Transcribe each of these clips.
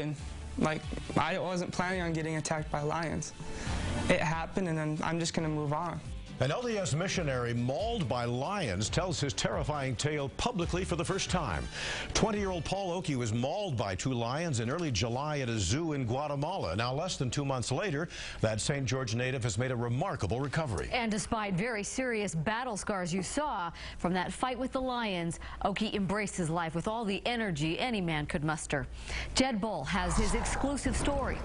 happened. Like, I wasn't planning on getting attacked by lions. It happened, and then I'm just going to move on. An LDS missionary mauled by lions tells his terrifying tale publicly for the first time. 20-year-old Paul Oakey was mauled by 2 lions in early July at a zoo in Guatemala. Now, less than 2 months later, that St. George native has made a remarkable recovery. And despite very serious battle scars you saw from that fight with the lions, Oakey embraced his life with all the energy any man could muster. Jed Bull has his exclusive story.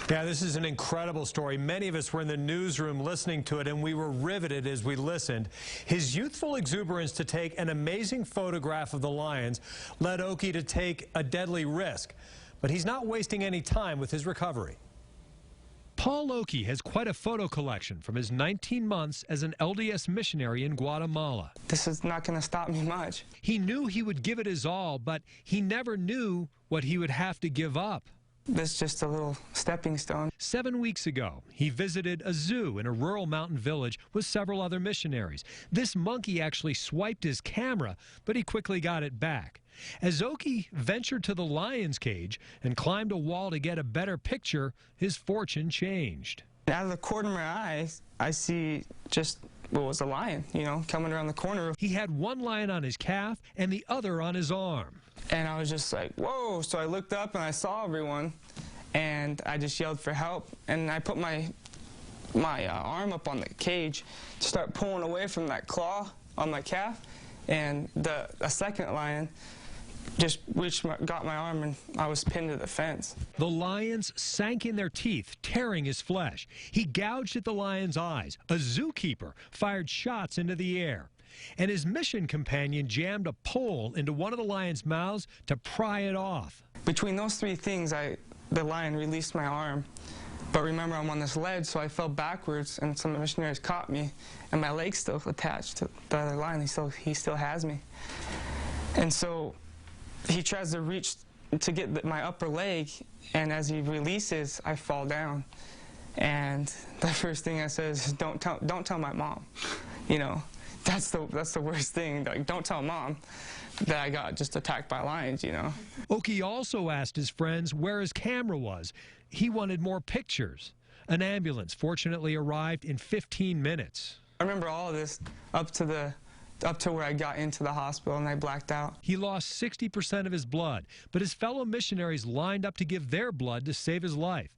Yeah, this is an incredible story. Many of us were in the newsroom listening to it, and we were riveted as we listened. His youthful exuberance to take an amazing photograph of the lions led Oakey to take a deadly risk. But he's not wasting any time with his recovery. Paul Oakey has quite a photo collection from his 19 months as an LDS missionary in Guatemala. This is not going to stop me much. He knew he would give it his all, but he never knew what he would have to give up. This is just a little stepping stone. 7 weeks ago, he visited a zoo in a rural mountain village with several other missionaries. This monkey actually swiped his camera, but he quickly got it back. As Oakey ventured to the lion's cage and climbed a wall to get a better picture, his fortune changed. Out of the corner of my eyes, I see just what was a lion, coming around the corner. He had one lion on his calf and the other on his arm. And I was just like, whoa. So I looked up and I saw everyone, and I just yelled for help. And I put my arm up on the cage to start pulling away from that claw on my calf. And a second lion just got my arm, and I was pinned to the fence. The lions sank in their teeth, tearing his flesh. He gouged at the lion's eyes. A zookeeper fired shots into the air. And his mission companion jammed a pole into one of the lion's mouths to pry it off. Between those 3 things, the lion released my arm. But remember, I'm on this ledge, so I fell backwards, and some of the missionaries caught me, and my leg's still attached to the other lion. He still has me. And so he tries to reach to get my upper leg, and as he releases, I fall down. And the first thing I said is, don't tell my mom. That's the worst thing. Like, don't tell Mom that I got just attacked by lions, Oakey also asked his friends where his camera was. He wanted more pictures. An ambulance fortunately arrived in 15 minutes. I remember all of this up to where I got into the hospital, and I blacked out. He lost 60% of his blood, but his fellow missionaries lined up to give their blood to save his life.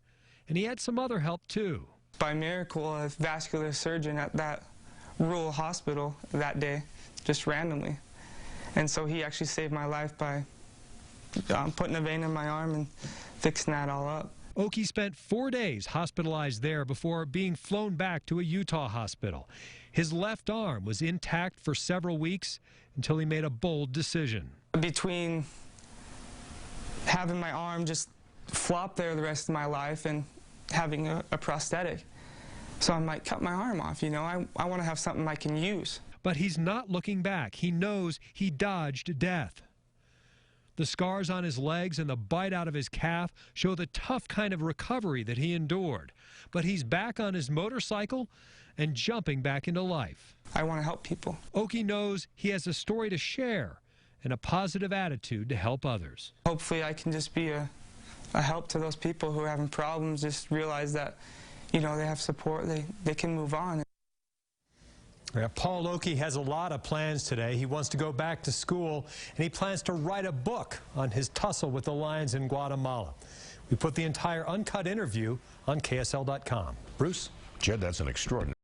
And he had some other help too. By miracle, a vascular surgeon at that rural hospital that day, just randomly. And so he actually saved my life by putting a vein in my arm and fixing that all up. Oakey spent 4 days hospitalized there before being flown back to a Utah hospital. His left arm was intact for several weeks until he made a bold decision. Between having my arm just flop there the rest of my life and having a prosthetic, so I might cut my arm off, I want to have something I can use. But he's not looking back. He knows he dodged death. The scars on his legs and the bite out of his calf show the tough kind of recovery that he endured. But he's back on his motorcycle and jumping back into life. I want to help people. Oakey knows he has a story to share and a positive attitude to help others. Hopefully I can just be a help to those people who are having problems, just realize that they have support, they can move on. Yeah, Paul Oakey has a lot of plans today. He wants to go back to school, and he plans to write a book on his tussle with the lions in Guatemala. We put the entire uncut interview on KSL.com. Bruce? Jed, that's an extraordinary